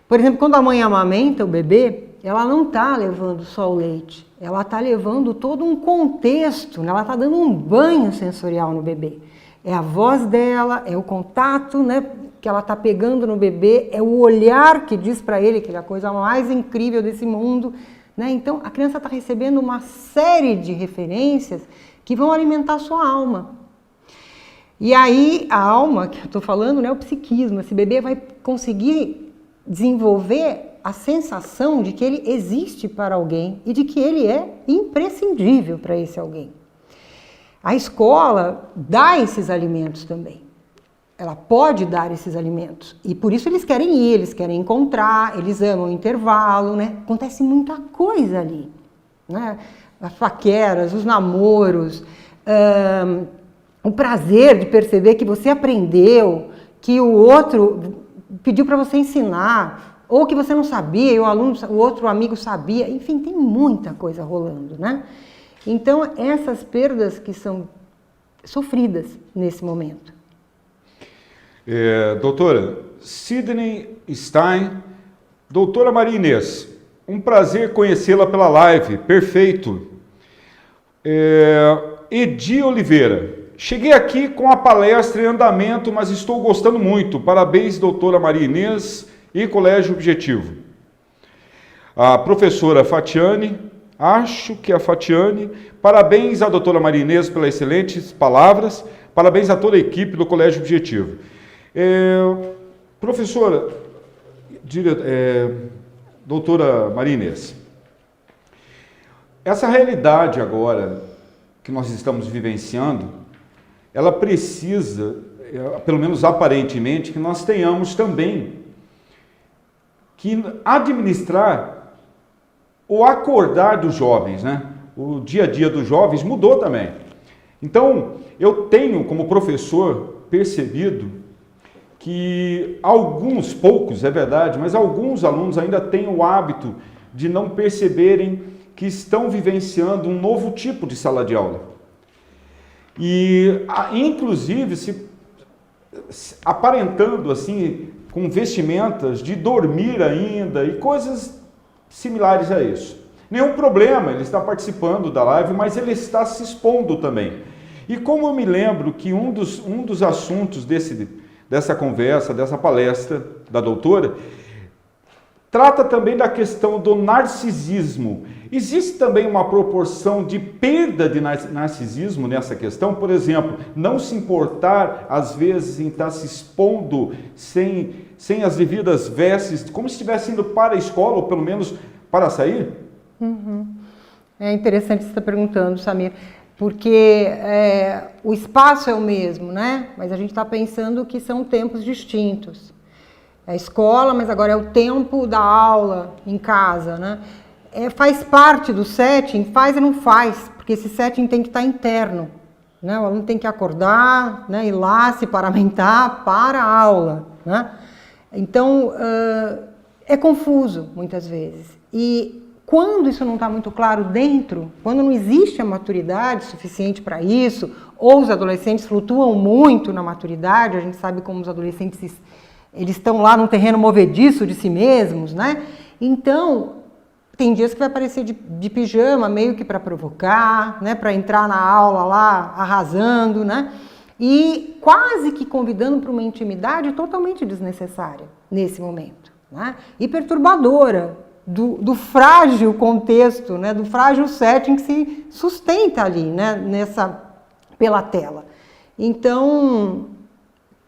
Por exemplo, quando a mãe amamenta o bebê, ela não está levando só o leite, ela está levando todo um contexto, né? Ela está dando um banho sensorial no bebê. É a voz dela, é o contato, né, que ela está pegando no bebê, é o olhar que diz para ele que ele é a coisa mais incrível desse mundo, né? Então, a criança está recebendo uma série de referências que vão alimentar a sua alma. E aí, a alma, que eu estou falando, né, o psiquismo, esse bebê vai conseguir desenvolver a sensação de que ele existe para alguém e de que ele é imprescindível para esse alguém. A escola dá esses alimentos também. Ela pode dar esses alimentos. E por isso eles querem ir, eles querem encontrar, eles amam o intervalo, né? Acontece muita coisa ali, né? As paqueras, os namoros, o prazer de perceber que você aprendeu, que o outro pediu para você ensinar, ou que você não sabia, e o outro amigo sabia, enfim, tem muita coisa rolando, né? Então, essas perdas que são sofridas nesse momento. Doutora Sidney Stein, doutora Maria Inês, um prazer conhecê-la pela live, perfeito. Edi Oliveira, cheguei aqui com a palestra em andamento, mas estou gostando muito. Parabéns, doutora Maria Inês e Colégio Objetivo. A professora Fatiane, acho que é a Fatiane, parabéns à doutora Maria Inês pelas excelentes palavras, parabéns a toda a equipe do Colégio Objetivo. Professora, doutora Maria Inês, essa realidade agora que nós estamos vivenciando, ela precisa, pelo menos aparentemente, que nós tenhamos também que administrar o acordar dos jovens, né? O dia a dia dos jovens mudou também. Então, eu tenho, como professor, percebido que alguns, poucos, é verdade, mas alguns alunos ainda têm o hábito de não perceberem que estão vivenciando um novo tipo de sala de aula. E, inclusive, se aparentando assim, com vestimentas de dormir ainda e coisas similares a isso. Nenhum problema, ele está participando da live, mas ele está se expondo também. E como eu me lembro que um dos assuntos dessa conversa, dessa palestra da doutora, trata também da questão do narcisismo. Existe também uma proporção de perda de narcisismo nessa questão? Por exemplo, não se importar, às vezes, em estar se expondo sem as devidas vestes, como se estivesse indo para a escola, ou pelo menos para sair? Uhum. É interessante você estar perguntando, Samir, porque o espaço é o mesmo, né? Mas a gente está pensando que são tempos distintos. É a escola, mas agora é o tempo da aula em casa, né? Faz parte do setting, faz e não faz, porque esse setting tem que estar interno, né? O aluno tem que acordar, né? Ir lá, se paramentar para a aula, né? Então, é confuso muitas vezes. E quando isso não está muito claro dentro, quando não existe a maturidade suficiente para isso, ou os adolescentes flutuam muito na maturidade, a gente sabe como os adolescentes eles estão lá num terreno movediço de si mesmos, né? Então, tem dias que vai aparecer de pijama, meio que para provocar, né? Para entrar na aula lá arrasando, né? E quase que convidando para uma intimidade totalmente desnecessária nesse momento, né? E perturbadora do frágil contexto, né? Do frágil setting que se sustenta ali, né? Pela tela. Então,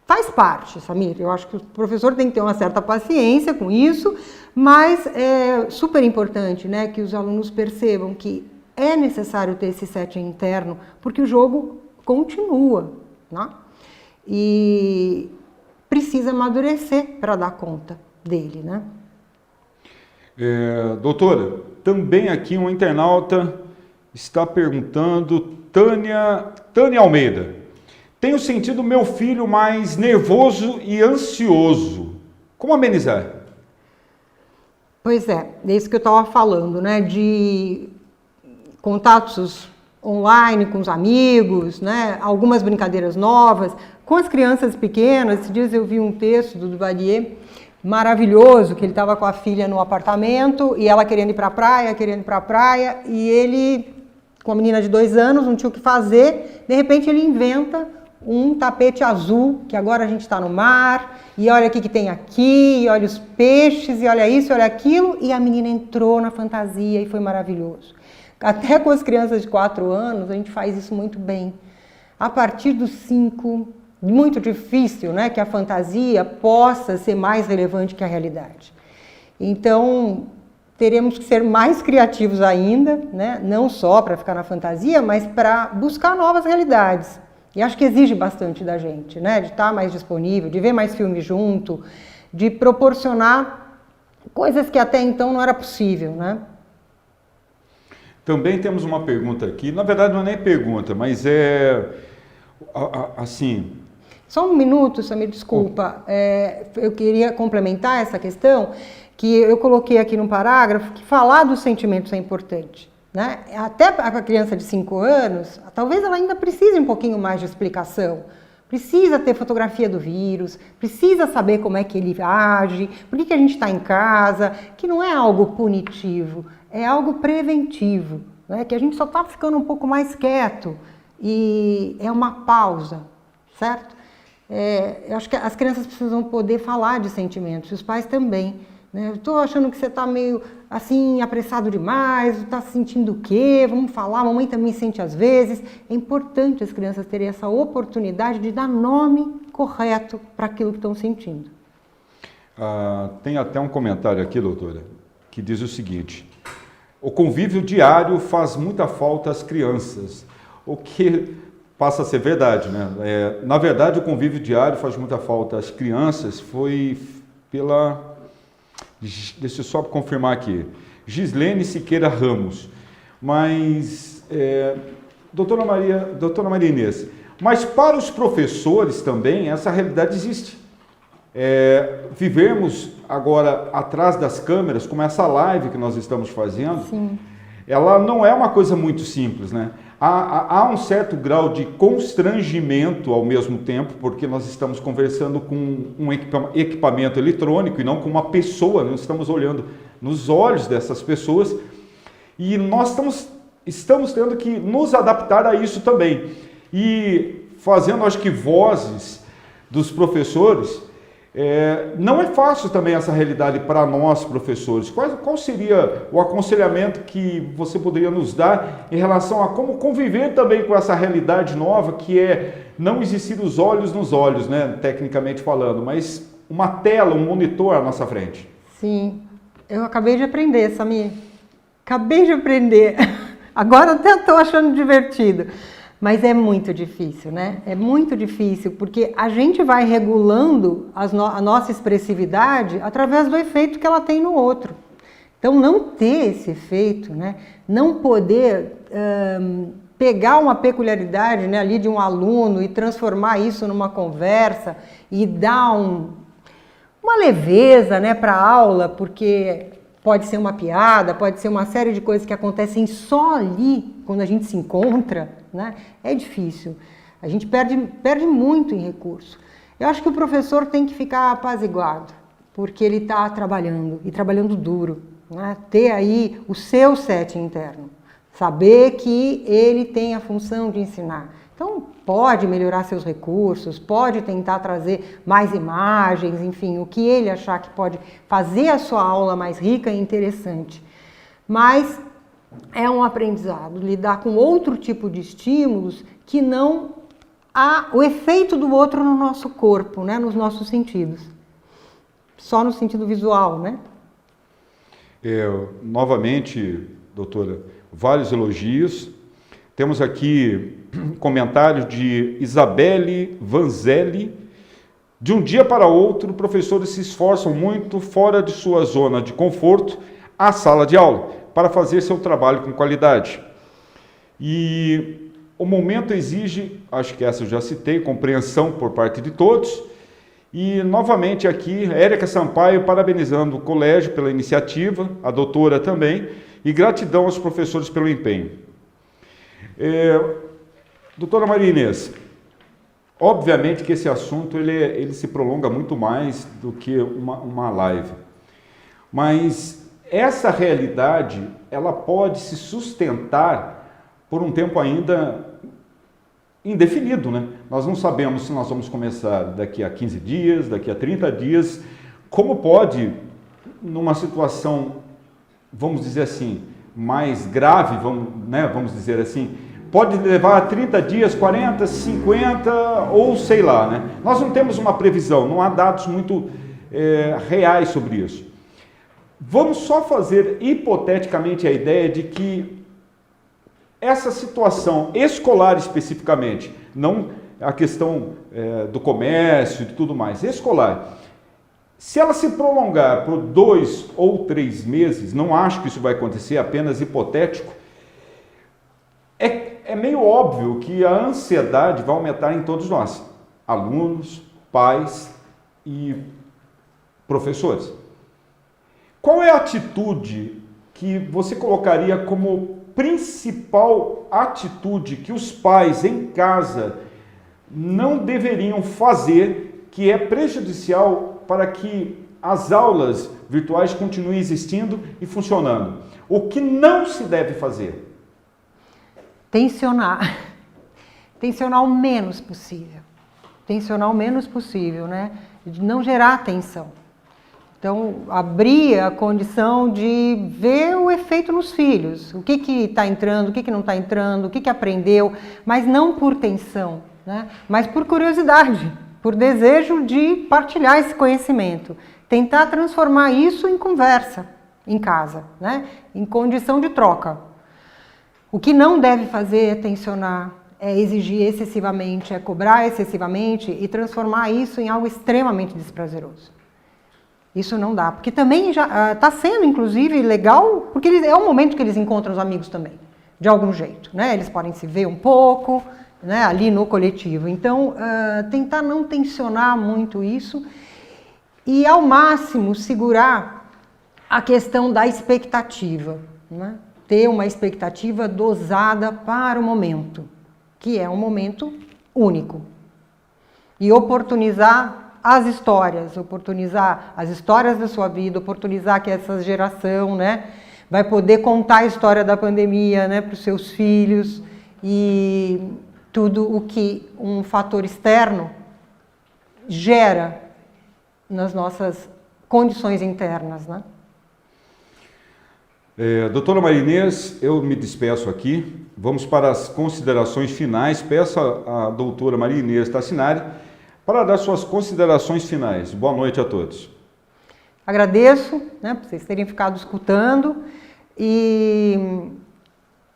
faz parte, Samir. Eu acho que o professor tem que ter uma certa paciência com isso, mas é super importante, né, que os alunos percebam que é necessário ter esse setting interno, porque o jogo continua, né? E precisa amadurecer para dar conta dele, né? Doutora, também aqui um internauta está perguntando, Tânia Almeida. Tenho sentido meu filho mais nervoso e ansioso. Como amenizar? Pois é isso que eu estava falando, né? De contatos online com os amigos, né? Algumas brincadeiras novas. Com as crianças pequenas, esses dias eu vi um texto do Duvalier maravilhoso, que ele estava com a filha no apartamento e ela querendo ir para a praia, e ele, com a menina de 2 anos, não tinha o que fazer, de repente ele inventa um tapete azul, que agora a gente está no mar, e olha o que tem aqui, e olha os peixes, e olha isso, e olha aquilo, e a menina entrou na fantasia e foi maravilhoso. Até com as crianças de 4 anos, a gente faz isso muito bem. A partir dos 5, muito difícil, né, que a fantasia possa ser mais relevante que a realidade. Então, teremos que ser mais criativos ainda, né, não só para ficar na fantasia, mas para buscar novas realidades. E acho que exige bastante da gente, né? De estar mais disponível, de ver mais filmes junto, de proporcionar coisas que até então não era possível, né? Também temos uma pergunta aqui, na verdade não é nem pergunta, mas assim... Só um minuto, Samir, desculpa. Eu queria complementar essa questão, que eu coloquei aqui num parágrafo, que falar dos sentimentos é importante, né? Até a criança de 5 anos, talvez ela ainda precise um pouquinho mais de explicação. Precisa ter fotografia do vírus, precisa saber como é que ele age, por que a gente está em casa, que não é algo punitivo, é algo preventivo, né? Que a gente só está ficando um pouco mais quieto e é uma pausa, certo? Eu acho que as crianças precisam poder falar de sentimentos, e os pais também. Né? Eu estou achando que você está meio assim, apressado demais, está sentindo o quê? Vamos falar, a mamãe também sente às vezes. É importante as crianças terem essa oportunidade de dar nome correto para aquilo que estão sentindo. Tem até um comentário aqui, doutora, que diz o seguinte: o convívio diário faz muita falta às crianças, o que passa a ser verdade, né? Na verdade, o convívio diário faz muita falta às crianças, foi pela... Deixa eu só confirmar aqui. Gislene Siqueira Ramos. Mas, doutora Maria Inês, mas para os professores também essa realidade existe. Vivermos agora atrás das câmeras, como essa live que nós estamos fazendo, Sim. Ela não é uma coisa muito simples, né? Há um certo grau de constrangimento ao mesmo tempo, porque nós estamos conversando com um equipamento eletrônico e não com uma pessoa, nós estamos olhando nos olhos dessas pessoas e nós estamos tendo que nos adaptar a isso também. E fazendo, acho que, vozes dos professores, não é fácil também essa realidade para nós, professores. Qual seria o aconselhamento que você poderia nos dar em relação a como conviver também com essa realidade nova, que é não existir os olhos nos olhos, né, tecnicamente falando, mas uma tela, um monitor à nossa frente? Sim, eu acabei de aprender, Samir. Acabei de aprender. Agora até estou achando divertido. Mas é muito difícil, né? É muito difícil, porque a gente vai regulando a nossa expressividade através do efeito que ela tem no outro. Então, não ter esse efeito, né? Não poder pegar uma peculiaridade, né, ali de um aluno e transformar isso numa conversa e dar uma leveza, né, para a aula, porque pode ser uma piada, pode ser uma série de coisas que acontecem só ali, quando a gente se encontra, né? É difícil. A gente perde muito em recurso. Eu acho que o professor tem que ficar apaziguado, porque ele está trabalhando, e trabalhando duro, né? Ter aí o seu setting interno. Saber que ele tem a função de ensinar. Então, pode melhorar seus recursos, pode tentar trazer mais imagens, enfim, o que ele achar que pode fazer a sua aula mais rica e interessante. Mas é um aprendizado, lidar com outro tipo de estímulos que não há o efeito do outro no nosso corpo, né, nos nossos sentidos. Só no sentido visual, né? Novamente, doutora, vários elogios. Temos aqui comentários de Isabelle Vanzelli. De um dia para outro, professores se esforçam muito fora de sua zona de conforto, à sala de aula, para fazer seu trabalho com qualidade. E o momento exige, acho que essa eu já citei, compreensão por parte de todos. E novamente aqui, Érica Sampaio parabenizando o colégio pela iniciativa, a doutora também, e gratidão aos professores pelo empenho. Doutora Maria Inês, obviamente que esse assunto ele se prolonga muito mais do que uma live, mas essa realidade ela pode se sustentar por um tempo ainda indefinido, né? Nós não sabemos se nós vamos começar daqui a 15 dias, daqui a 30 dias, como pode, numa situação, vamos dizer assim, mais grave, vamos dizer assim, pode levar 30 dias, 40, 50 ou sei lá, né? Nós não temos uma previsão, não há dados muito reais sobre isso. Vamos só fazer hipoteticamente a ideia de que essa situação escolar especificamente, não a questão do comércio e tudo mais, escolar, se ela se prolongar por 2 ou 3 meses, não acho que isso vai acontecer, apenas hipotético, é meio óbvio que a ansiedade vai aumentar em todos nós. alunos, pais e professores. Qual é a atitude que você colocaria como principal atitude que os pais em casa não deveriam fazer, que é prejudicial para que as aulas virtuais continuem existindo e funcionando? O que não se deve fazer? Tensionar. Tensionar o menos possível. Tensionar o menos possível, né? De não gerar tensão. Então, abrir a condição de ver o efeito nos filhos. O que está entrando, o que não está entrando, o que aprendeu, mas não por tensão, né? Mas por curiosidade, por desejo de partilhar esse conhecimento. Tentar transformar isso em conversa, em casa, né? Em condição de troca. O que não deve fazer é tensionar, é exigir excessivamente, é cobrar excessivamente e transformar isso em algo extremamente desprazeroso. Isso não dá, porque também já está sendo, inclusive, legal, porque é o momento que eles encontram os amigos também, de algum jeito, né? Eles podem se ver um pouco, né, ali no coletivo. Então, tentar não tensionar muito isso e, ao máximo, segurar a questão da expectativa, né? Ter uma expectativa dosada para o momento, que é um momento único. E oportunizar as histórias, oportunizar as histórias da sua vida, oportunizar que essa geração, né, vai poder contar a história da pandemia, né, para os seus filhos e tudo o que um fator externo gera nas nossas condições internas, né? Doutora Maria Inês, eu me despeço aqui. Vamos para as considerações finais. Peço à doutora Maria Inês Tassinari para dar suas considerações finais. Boa noite a todos. Agradeço, né, por vocês terem ficado escutando e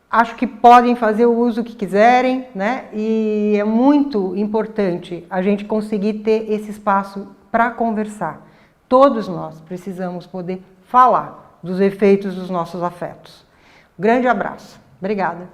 acho que podem fazer o uso que quiserem, né, e é muito importante a gente conseguir ter esse espaço para conversar. Todos nós precisamos poder falar dos efeitos dos nossos afetos. Grande abraço. Obrigada.